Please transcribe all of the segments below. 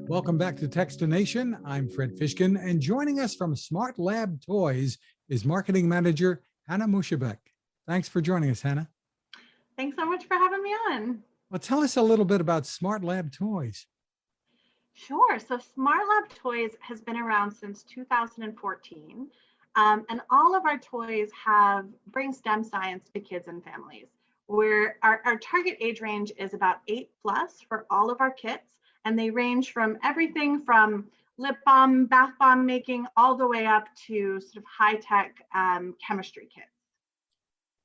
Welcome back to Techstination. I'm Fred Fishkin, and joining us from SmartLab Toys is Marketing Manager Hannah Moushabeck. Thanks for joining us, Hannah. Thanks so much for having me on. Well, tell us a little bit about SmartLab Toys. Sure. So SmartLab Toys has been around since 2014, and all of our toys bring STEM science to kids and families. Our target age range is about 8+ for all of our kits, and they range from everything from lip balm, bath bomb making, all the way up to sort of high-tech chemistry kits.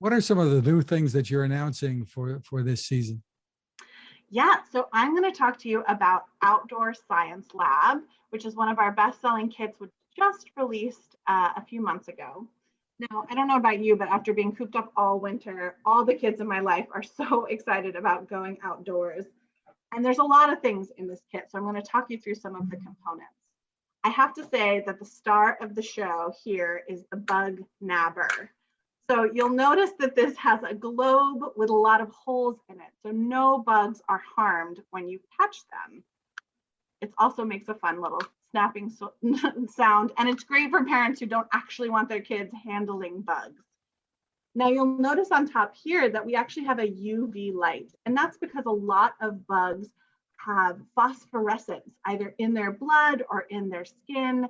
What are some of the new things that you're announcing for this season? Yeah, so I'm going to talk to you about Outdoor Science Lab, which is one of our best-selling kits, which just released a few months ago. Now, I don't know about you, but after being cooped up all winter, all the kids in my life are so excited about going outdoors. And there's a lot of things in this kit, so I'm going to talk you through some of the components. I have to say that the star of the show here is the bug nabber. So you'll notice that this has a globe with a lot of holes in it, so no bugs are harmed when you catch them. It also makes a fun little snapping sound, and it's great for parents who don't actually want their kids handling bugs. Now you'll notice on top here that we actually have a UV light, and that's because a lot of bugs have phosphorescence either in their blood or in their skin.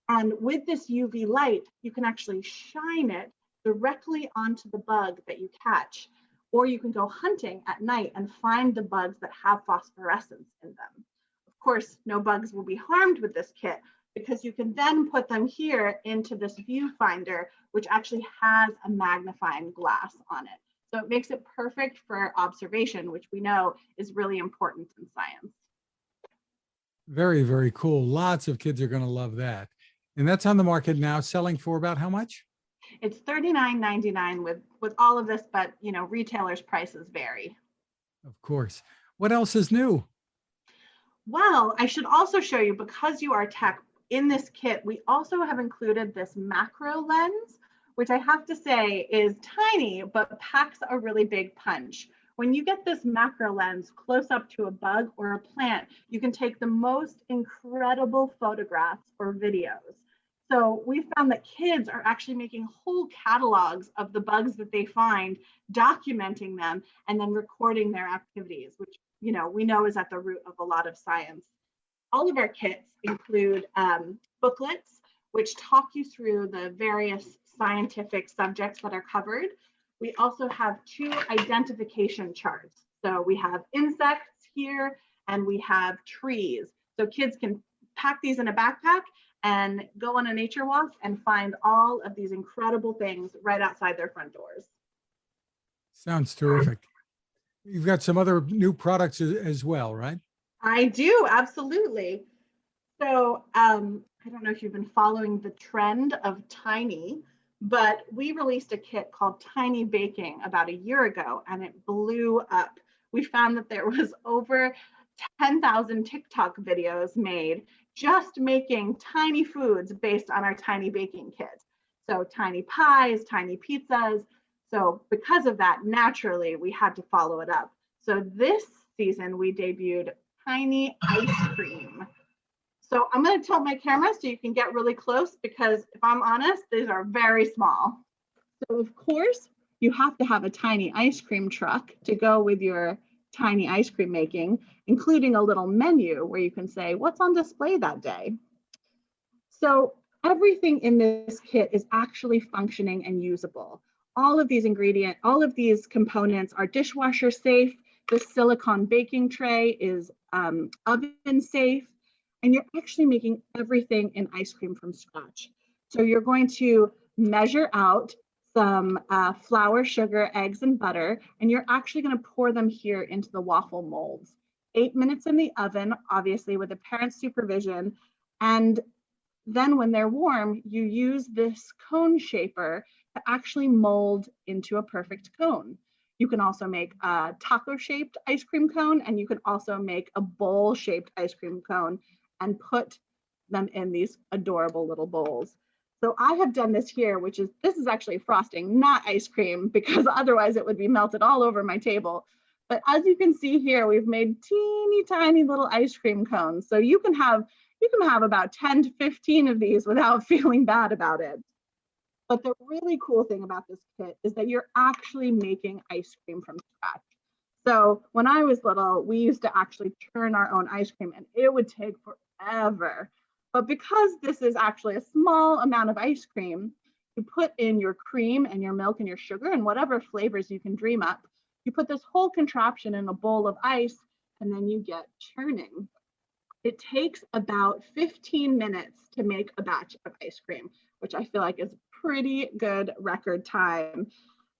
And with this UV light, you can actually shine it directly onto the bug that you catch, or you can go hunting at night and find the bugs that have phosphorescence in them. Of course, no bugs will be harmed with this kit because you can then put them here into this viewfinder, which actually has a magnifying glass on it. So it makes it perfect for observation, which we know is really important in science. Very, very cool. Lots of kids are going to love that. And that's on the market now, selling for about how much? It's $39.99 with all of this, but retailers' prices vary. Of course. What else is new? Well, I should also show you, because you are tech, in this kit, we also have included this macro lens, which I have to say is tiny, but packs a really big punch. When you get this macro lens close up to a bug or a plant, you can take the most incredible photographs or videos. So we found that kids are actually making whole catalogs of the bugs that they find, documenting them, and then recording their activities, which we know is at the root of a lot of science. All of our kits include booklets, which talk you through the various scientific subjects that are covered. We also have 2 identification charts. So we have insects here, and we have trees. So kids can pack these in a backpack and go on a nature walk and find all of these incredible things right outside their front doors. Sounds terrific. You've got some other new products as well, right? I do, absolutely. So I don't know if you've been following the trend of tiny, but we released a kit called Tiny Baking about a year ago, and it blew up. We found that there was over 10,000 TikTok videos made just making tiny foods based on our tiny baking kit. So tiny pies, tiny pizzas. So because of that, naturally, we had to follow it up. So this season, we debuted tiny ice cream. So I'm going to tilt my camera so you can get really close, because if I'm honest, these are very small. So of course, you have to have a tiny ice cream truck to go with your tiny ice cream making, including a little menu where you can say what's on display that day. So everything in this kit is actually functioning and usable. All of these components are dishwasher safe. The silicone baking tray is oven safe, and you're actually making everything in ice cream from scratch. So you're going to measure out some flour, sugar, eggs, and butter, and you're actually going to pour them here into the waffle molds. 8 minutes in the oven, obviously with a parent's supervision, and then when they're warm, you use this cone shaper to actually mold into a perfect cone. You can also make a taco-shaped ice cream cone, and you can also make a bowl-shaped ice cream cone and put them in these adorable little bowls. So I have done this here, this is actually frosting, not ice cream, because otherwise it would be melted all over my table. But as you can see here, we've made teeny tiny little ice cream cones. So you can have about 10 to 15 of these without feeling bad about it. But the really cool thing about this kit is that you're actually making ice cream from scratch. So when I was little, we used to actually churn our own ice cream and it would take forever. But because this is actually a small amount of ice cream, you put in your cream and your milk and your sugar and whatever flavors you can dream up. You put this whole contraption in a bowl of ice and then you get churning. It takes about 15 minutes to make a batch of ice cream, which I feel like is pretty good record time.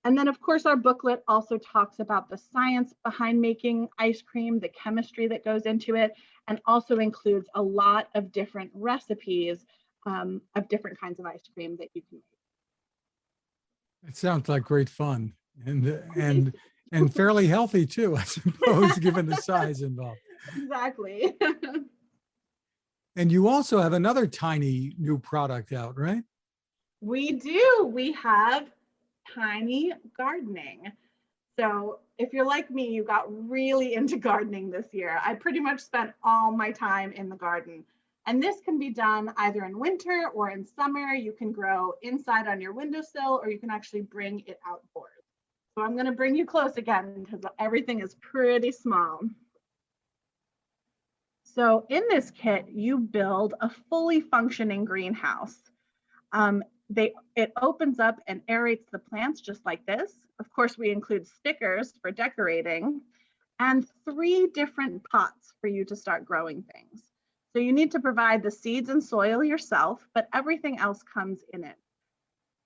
And then of course our booklet also talks about the science behind making ice cream, the chemistry that goes into it, and also includes a lot of different recipes of different kinds of ice cream that you can make. It sounds like great fun and fairly healthy too, I suppose, given the size involved. Exactly. And you also have another tiny new product out, right? We do. We have tiny gardening. So if you're like me, you got really into gardening this year. I pretty much spent all my time in the garden. And this can be done either in winter or in summer. You can grow inside on your windowsill, or you can actually bring it outdoors. So I'm going to bring you close again because everything is pretty small. So in this kit, you build a fully functioning greenhouse. It opens up and aerates the plants just like this. Of course, we include stickers for decorating and 3 different pots for you to start growing things. So you need to provide the seeds and soil yourself, but everything else comes in it.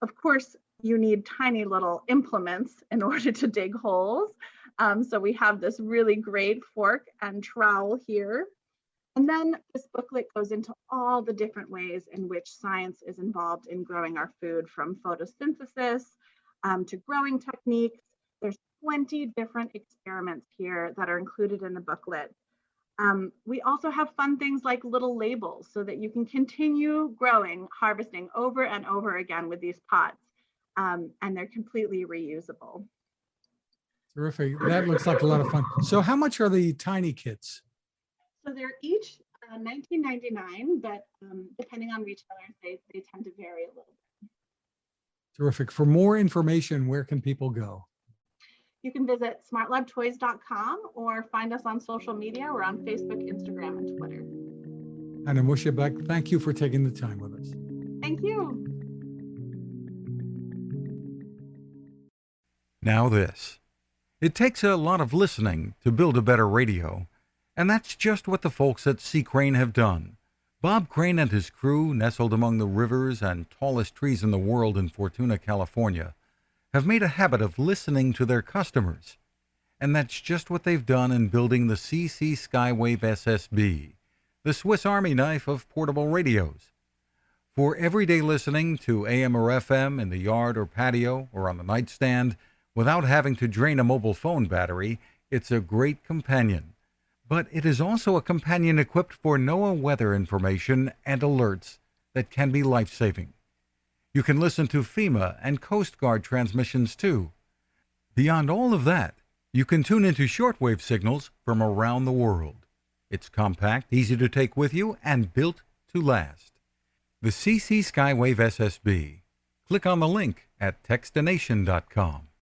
Of course, you need tiny little implements in order to dig holes. So we have this really great fork and trowel here. And then this booklet goes into all the different ways in which science is involved in growing our food, from photosynthesis to growing techniques. There's 20 different experiments here that are included in the booklet. We also have fun things like little labels so that you can continue growing, harvesting over and over again with these pots, and they're completely reusable. Terrific. That looks like a lot of fun. So how much are the tiny kits? So they're each $19.99, but depending on retailers, they tend to vary a little bit. Terrific. For more information, where can people go? You can visit smartlabtoys.com or find us on social media. We're on Facebook, Instagram, and Twitter. Hannah Moushabeck, thank you for taking the time with us. Thank you. Now this. It takes a lot of listening to build a better radio. And that's just what the folks at C. Crane have done. Bob Crane and his crew, nestled among the rivers and tallest trees in the world in Fortuna, California, have made a habit of listening to their customers. And that's just what they've done in building the CC Skywave SSB, the Swiss Army knife of portable radios. For everyday listening to AM or FM in the yard or patio or on the nightstand without having to drain a mobile phone battery, it's a great companion. But it is also a companion equipped for NOAA weather information and alerts that can be life-saving. You can listen to FEMA and Coast Guard transmissions too. Beyond all of that, you can tune into shortwave signals from around the world. It's compact, easy to take with you, and built to last. The CC Skywave SSB. Click on the link at Techstination.com.